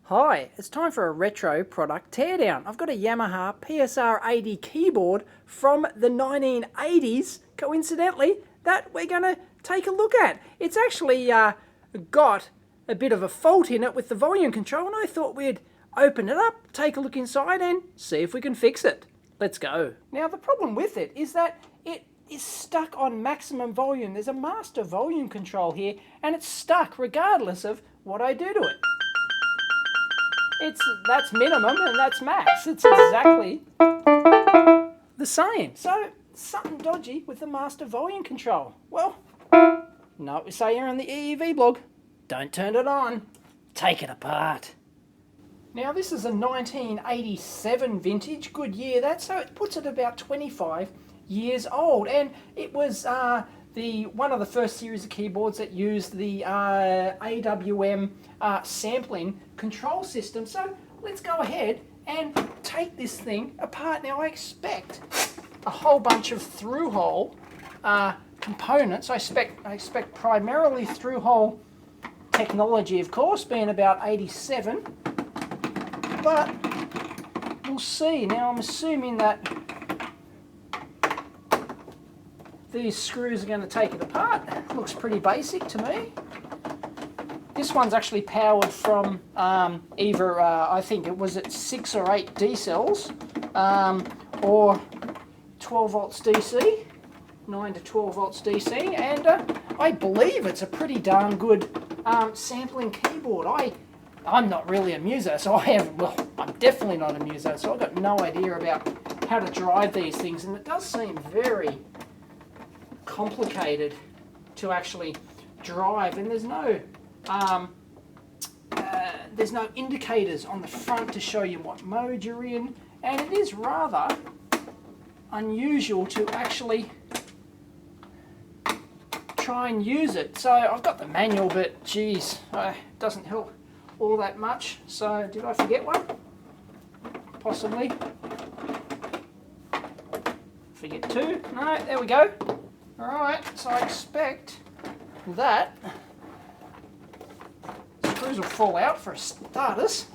Hi, it's time for a retro product teardown. I've got a Yamaha PSR-80 keyboard from the 1980s, coincidentally, that we're going to take a look at. It's actually got a bit of a fault in it with the volume control, and I thought we'd open it up, take a look inside, and see if we can fix it. Let's go. Now, the problem with it is that it is stuck on maximum volume. There's a master volume control here, and it's stuck regardless of what I do to it. That's minimum and that's max. It's exactly the same. So something dodgy with the master volume control. Well, know what we say here on the EEV blog. Don't turn it on. Take it apart. Now this is a 1987 vintage, good year that, so it puts it about 25 years old, and it was one of the first series of keyboards that used the AWM sampling control system. So let's go ahead and take this thing apart. Now I expect a whole bunch of through-hole components. I expect primarily through-hole technology, of course, being about 87. But we'll see. Now I'm assuming that these screws are going to take it apart. Looks pretty basic to me. This one's actually powered from either, I think it was at 6 or 8 D cells, or 12 volts DC, 9 to 12 volts DC, and I believe it's a pretty darn good sampling keyboard. I'm not really a muso, so I'm definitely not a muso, so I've got no idea about how to drive these things, and it does seem very complicated to actually drive, and there's no indicators on the front to show you what mode you're in, and it is rather unusual to actually try and use it. So I've got the manual, but geez, it doesn't help all that much. So did I forget one? Possibly. Forget two? No, there we go. Alright, so I expect that screws will fall out for starters.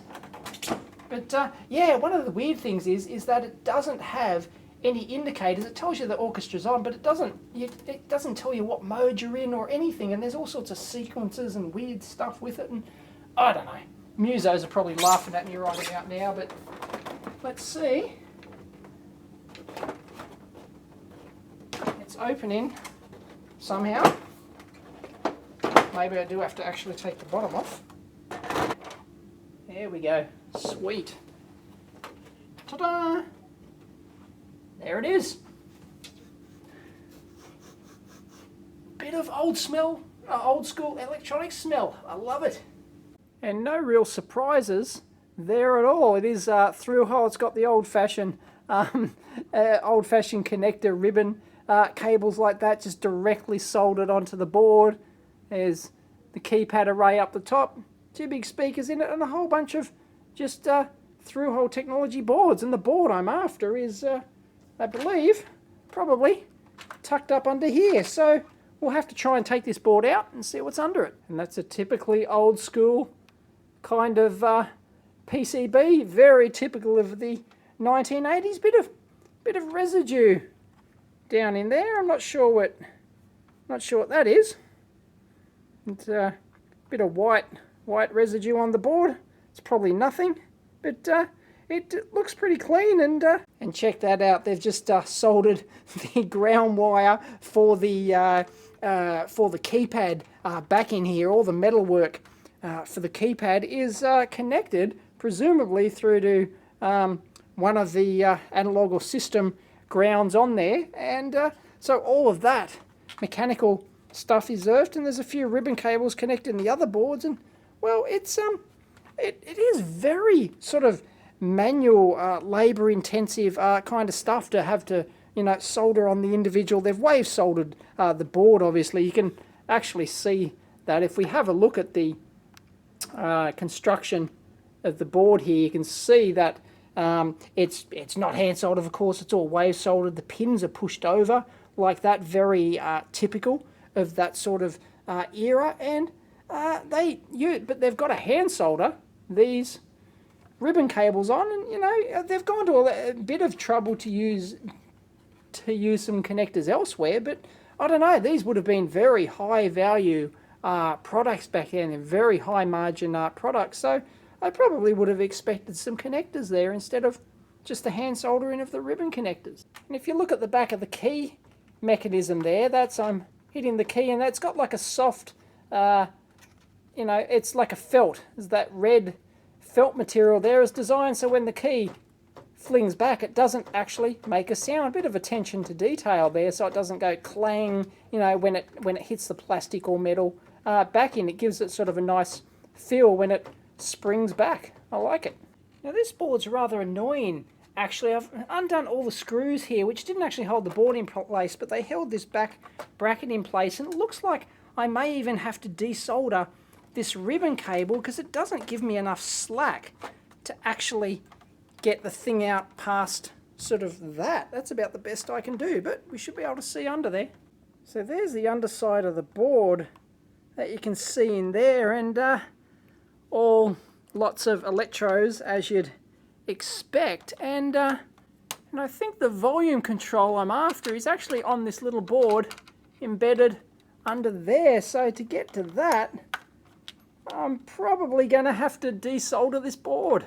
But yeah, one of the weird things is that it doesn't have any indicators. It tells you the orchestra's on, but it doesn't tell you what mode you're in or anything, and there's all sorts of sequences and weird stuff with it, and I don't know. Musos are probably laughing at me right about now, but let's see. It's opening somehow. Maybe I do have to actually take the bottom off. There we go. Sweet. Ta-da! There it is. Bit of old school electronic smell. I love it. And no real surprises there at all. It is through-hole. It's got the old-fashioned connector ribbon cables like that, just directly soldered onto the board. There's the keypad array up the top, 2 big speakers in it, and a whole bunch of just through-hole technology boards. And the board I'm after is, I believe, probably tucked up under here. So we'll have to try and take this board out and see what's under it. And that's a typically old-school kind of PCB, very typical of the 1980s. Bit of residue down in there. I'm not sure what that is. It's a bit of white residue on the board. It's probably nothing, but it looks pretty clean. And check that out. They've just soldered the ground wire for the keypad back in here. All the metalwork for the keypad is connected, presumably through to one of the analog or system grounds on there, and so all of that mechanical stuff is earthed, and there's a few ribbon cables connecting the other boards, and well, it is very sort of manual, labor intensive kind of stuff to have to, you know, solder on the individual. They've wave soldered the board, obviously. You can actually see that if we have a look at the construction of the board here, you can see that it's not hand soldered, of course. It's all wave soldered. The pins are pushed over like that, very typical of that sort of era. And but they've got a hand solder these ribbon cables on, and you know, they've gone to a bit of trouble to use some connectors elsewhere, but I don't know, these would have been very high value products back then, and very high margin products, so I probably would have expected some connectors there instead of just the hand soldering of the ribbon connectors. And if you look at the back of the key mechanism there, that's I'm hitting the key, and that's got like a soft, you know, it's like a felt. There's that red felt material there is designed so when the key flings back, it doesn't actually make a sound. A bit of attention to detail there, so it doesn't go clang, you know, when it hits the plastic or metal backing. It gives it sort of a nice feel when it springs back. I like it. Now this board's rather annoying. Actually, I've undone all the screws here, which didn't actually hold the board in place, but they held this back bracket in place, and it looks like I may even have to desolder this ribbon cable because it doesn't give me enough slack to actually get the thing out past sort of that. That's about the best I can do, but we should be able to see under there. So there's the underside of the board that you can see in there, and all lots of electrodes as you'd expect, and I think the volume control I'm after is actually on this little board embedded under there. So to get to that, I'm probably going to have to desolder this board.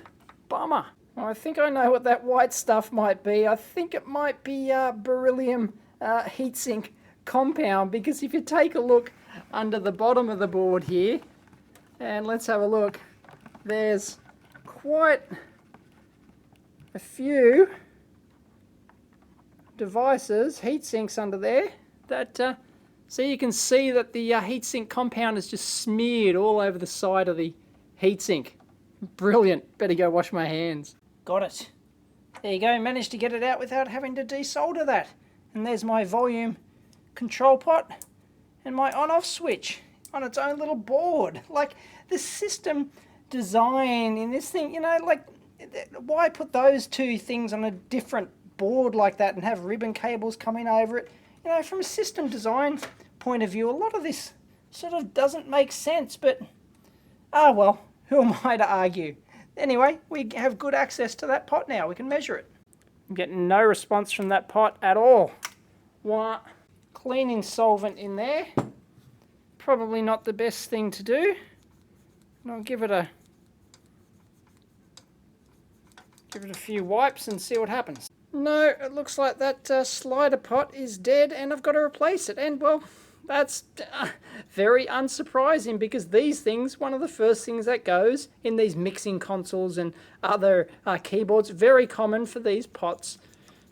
Bummer. Well, I think I know what that white stuff might be. I think it might be beryllium heatsink compound, because if you take a look under the bottom of the board here, and let's have a look, there's quite a few devices, heat sinks under there, that so you can see that the heatsink compound is just smeared all over the side of the heatsink. Brilliant. Better go wash my hands. Got it. There you go. Managed to get it out without having to desolder that. And there's my volume control pot and my on-off switch on its own little board. Like, the system design in this thing, you know, like, why put those two things on a different board like that and have ribbon cables coming over it? You know, from a system design point of view, a lot of this sort of doesn't make sense, but ah well, who am I to argue? Anyway, we have good access to that pot now. We can measure it. I'm getting no response from that pot at all. What? Cleaning solvent in there. Probably not the best thing to do. I'll give it a few wipes and see what happens. No, it looks like that slider pot is dead and I've got to replace it. And well, that's very unsurprising, because these things, one of the first things that goes in these mixing consoles and other keyboards, very common for these pots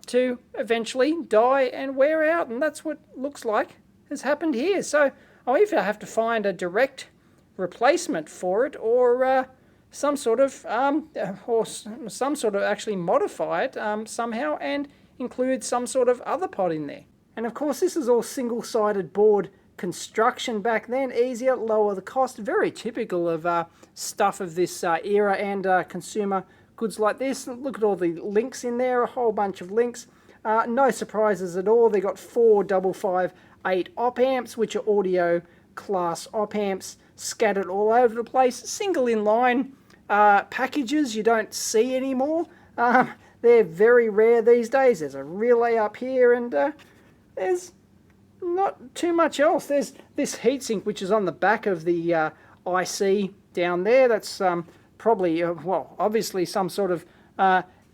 to eventually die and wear out, and that's what looks like has happened here. So I'll either have to find a direct replacement for it, or some sort of actually modify it somehow and include some sort of other pot in there. And of course, this is all single-sided board construction back then. Easier, lower the cost. Very typical of stuff of this era and consumer goods like this. Look at all the links in there, a whole bunch of links. No surprises at all. They got 4 558 op amps, which are audio class op amps, scattered all over the place. Single inline packages you don't see anymore. They're very rare these days. There's a relay up here, and there's not too much else. There's this heatsink, which is on the back of the IC down there. That's probably, well, obviously some sort of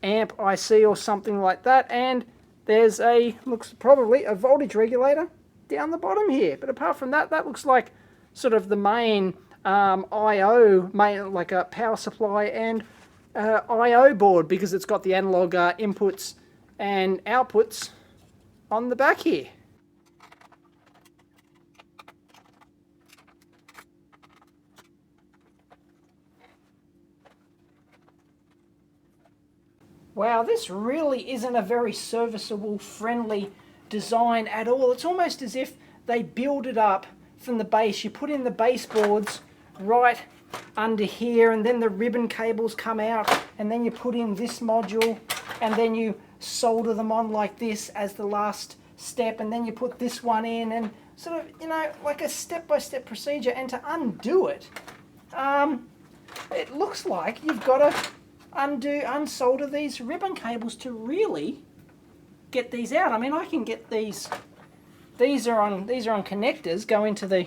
amp IC or something like that. And there's looks probably a voltage regulator down the bottom here. But apart from that, that looks like sort of the main I/O, like a power supply and I/O board, because it's got the analog inputs and outputs on the back here. Wow, this really isn't a very serviceable, friendly design at all. It's almost as if they build it up from the base. You put in the baseboards right under here, and then the ribbon cables come out, and then you put in this module, and then you solder them on like this as the last step, and then you put this one in, and sort of, you know, like a step-by-step procedure. And to undo it, it looks like you've got to unsolder these ribbon cables to really get these out. I mean, I can get these are on connectors, go into the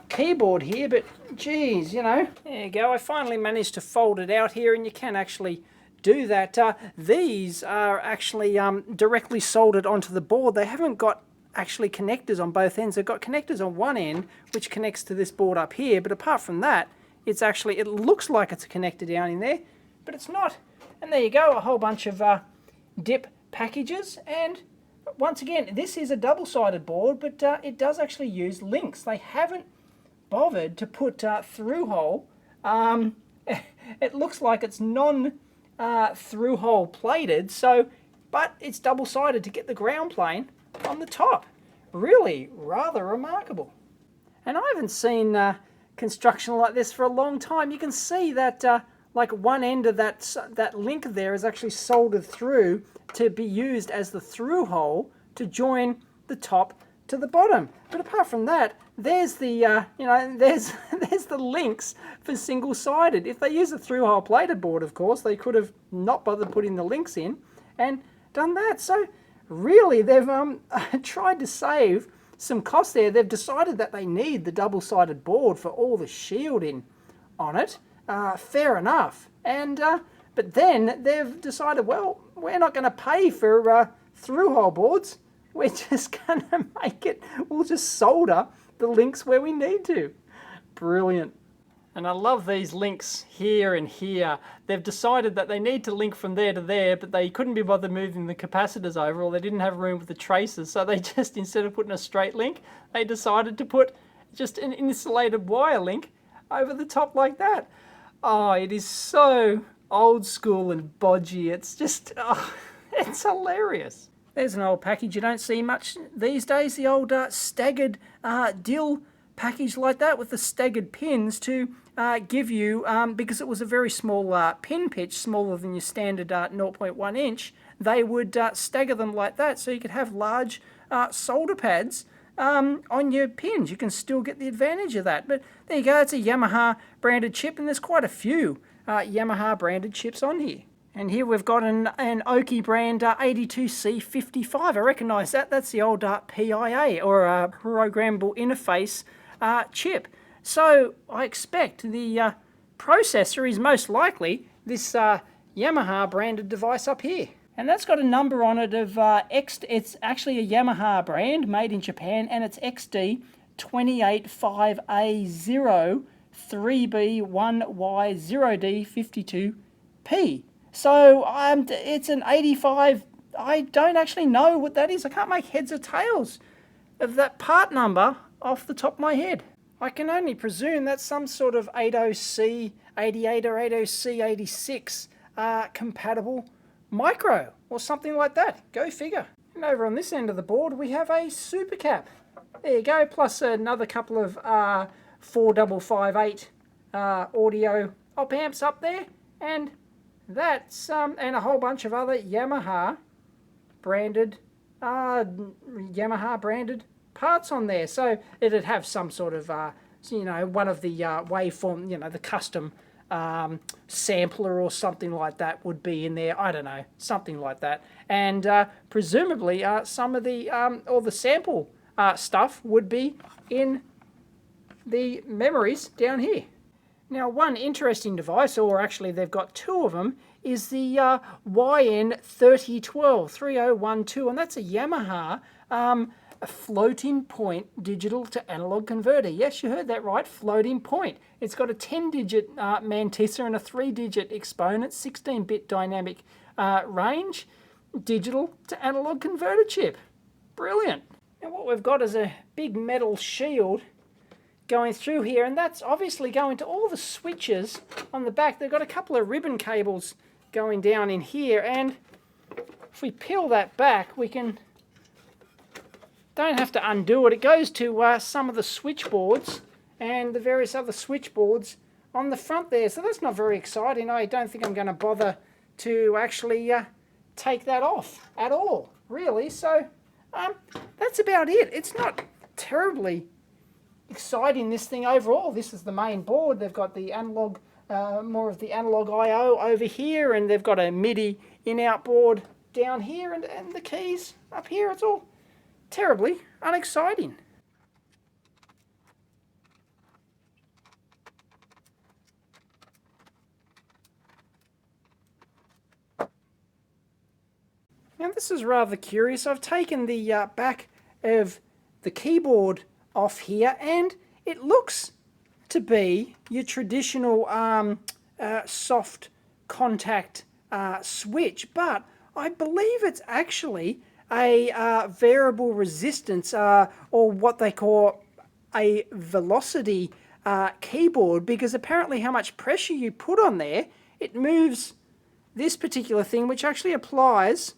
keyboard here, but geez, you know, there you go. I finally managed to fold it out here, and you can actually do that. These are actually directly soldered onto the board. They haven't got actually connectors on both ends. They've got connectors on one end, which connects to this board up here, but apart from that, it's actually, it looks like it's a connector down in there, but it's not. And there you go, a whole bunch of dip packages. And once again, this is a double-sided board, but it does actually use links. They haven't bothered to put through hole. It looks like it's through hole plated, so, but it's double-sided to get the ground plane on the top. Really rather remarkable. And I haven't seen construction like this for a long time. You can see that like one end of that link there is actually soldered through to be used as the through hole to join the top to the bottom. But apart from that, there's the there's the links for single-sided. If they use a through-hole plated board, of course, they could have not bothered putting the links in and done that. So really, they've tried to save some cost there. They've decided that they need the double-sided board for all the shielding on it. Fair enough. And but then they've decided, well, we're not going to pay for through-hole boards. We're just going to make it, we'll just solder the links where we need to. Brilliant. And I love these links here and here. They've decided that they need to link from there to there, but they couldn't be bothered moving the capacitors over, or they didn't have room with the traces. So they just, instead of putting a straight link, they decided to put just an insulated wire link over the top like that. Oh, it is so old school and bodgy. It's just, oh, it's hilarious. There's an old package you don't see much these days, the old staggered dill package like that with the staggered pins to give you, because it was a very small pin pitch, smaller than your standard 0.1 inch, they would stagger them like that so you could have large solder pads on your pins. You can still get the advantage of that. But there you go, it's a Yamaha branded chip, and there's quite a few Yamaha branded chips on here. And here we've got an Oki brand 82C55. I recognise that. That's the old PIA, or Programmable Interface chip. So I expect the processor is most likely this Yamaha branded device up here. And that's got a number on it of it's actually a Yamaha brand made in Japan, and it's XD285A0 3B1Y0D52P. So it's an 85, I don't actually know what that is. I can't make heads or tails of that part number off the top of my head. I can only presume that's some sort of 80C88 or 80C86 compatible micro or something like that. Go figure. And over on this end of the board we have a super cap. There you go, plus another couple of 4558 audio op amps up there, and that's and a whole bunch of other Yamaha branded parts on there. So it'd have some sort of one of the waveform, the custom sampler or something like that would be in there. I don't know, something like that. And presumably some of the all the sample stuff would be in the memories down here. Now, one interesting device, or actually they've got two of them, is the YN3012, and that's a Yamaha a floating point digital to analog converter. Yes, you heard that right, floating point. It's got a 10-digit mantissa and a 3-digit exponent, 16-bit dynamic range, digital to analog converter chip. Brilliant. Now what we've got is a big metal shield going through here, and that's obviously going to all the switches on the back. They've got a couple of ribbon cables going down in here, and if we peel that back, we don't have to undo it. It goes to some of the switchboards and the various other switchboards on the front there. So that's not very exciting. I don't think I'm going to bother to actually take that off at all, really. So that's about it. It's not terribly exciting, this thing overall. This is the main board. They've got the analog more of the analog I/O over here, and they've got a MIDI in-out board down here, and the keys up here. It's all terribly unexciting. Now this is rather curious. I've taken the back of the keyboard off here, and it looks to be your traditional soft contact switch, but I believe it's actually a variable resistance or what they call a velocity keyboard, because apparently how much pressure you put on there, it moves this particular thing, which actually applies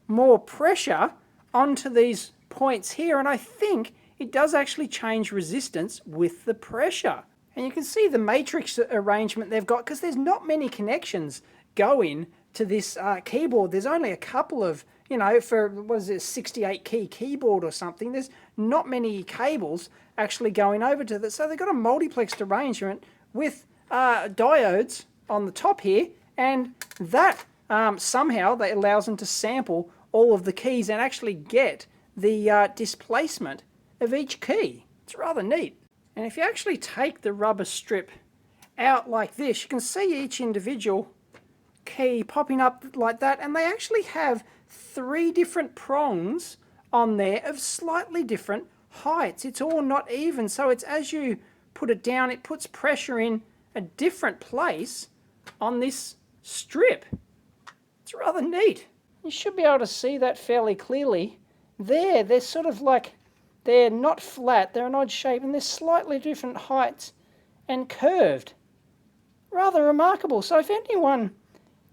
more pressure onto these points here, and I think it does actually change resistance with the pressure. And you can see the matrix arrangement they've got, because there's not many connections going to this keyboard. There's only a couple of, you know, for, what is it, 68 key keyboard or something, there's not many cables actually going over to this. So they've got a multiplexed arrangement with diodes on the top here, and that somehow that allows them to sample all of the keys and actually get the displacement of each key. It's rather neat. And if you actually take the rubber strip out like this, you can see each individual key popping up like that, and they actually have 3 different prongs on there of slightly different heights. It's all not even, so it's as you put it down, it puts pressure in a different place on this strip. It's rather neat. You should be able to see that fairly clearly. They're sort of like, they're not flat, they're an odd shape, and they're slightly different heights and curved. Rather remarkable. So if anyone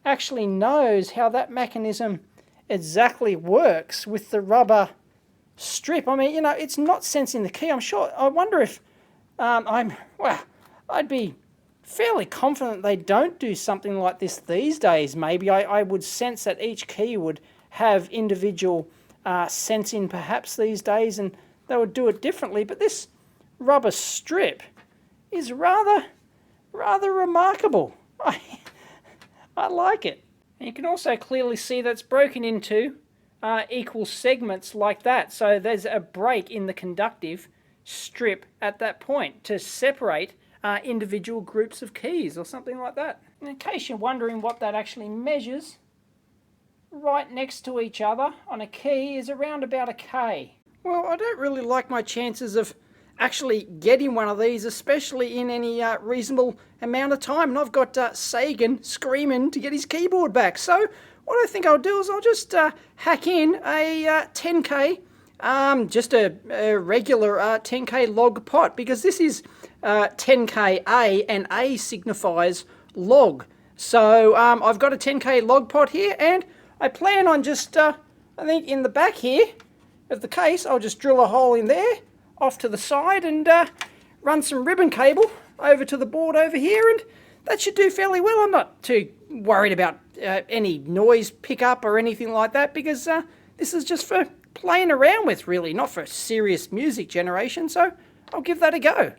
actually knows how that mechanism exactly works with the rubber strip, I mean, you know, it's not sensing the key, I'm sure. I wonder if I'd be fairly confident they don't do something like this these days. Maybe I would sense that each key would have individual sensing perhaps these days, and they would do it differently. But this rubber strip is rather remarkable. I like it. And you can also clearly see that's broken into equal segments like that. So there's a break in the conductive strip at that point to separate individual groups of keys or something like that. And in case you're wondering what that actually measures, right next to each other on a key is around about a K. Well, I don't really like my chances of actually getting one of these, especially in any reasonable amount of time. And I've got Sagan screaming to get his keyboard back. So what I think I'll do is I'll just hack in a 10K, just a regular 10K log pot, because this is 10K A, and A signifies log. So I've got a 10K log pot here, and I plan on just, I think in the back here of the case, I'll just drill a hole in there, off to the side, and run some ribbon cable over to the board over here, and that should do fairly well. I'm not too worried about any noise pickup or anything like that, because this is just for playing around with, really, not for serious music generation, so I'll give that a go.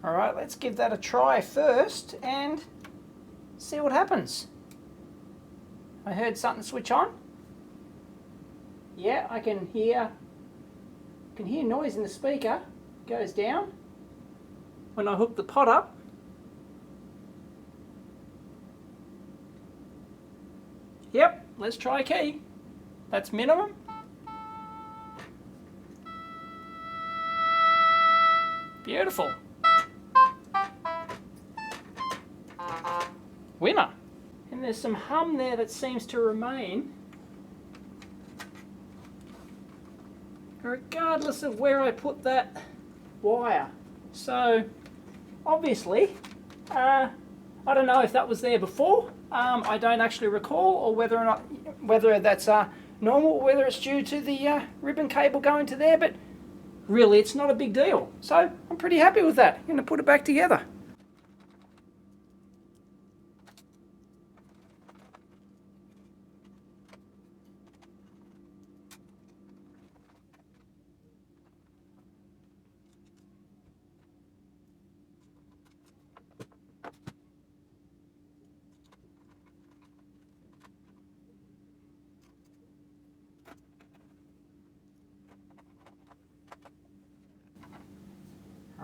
Alright, let's give that a try first and see what happens. I heard something switch on. Yeah, I can hear noise in the speaker. It goes down when I hook the pot up. Yep, let's try a key. That's minimum. Beautiful. Winner. And there's some hum there that seems to remain regardless of where I put that wire. So obviously I don't know if that was there before. I don't actually recall, or whether that's normal, or whether it's due to the ribbon cable going to there, but really it's not a big deal. So I'm pretty happy with that. I'm going to put it back together.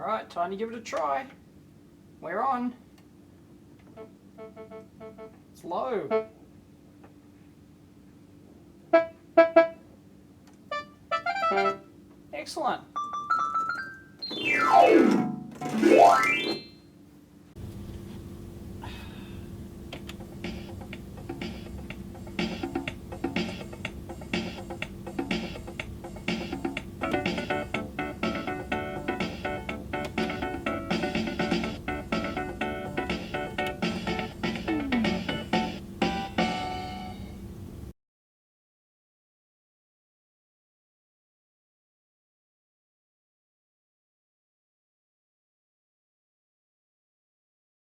Alright, time to give it a try. We're on. It's low. Excellent.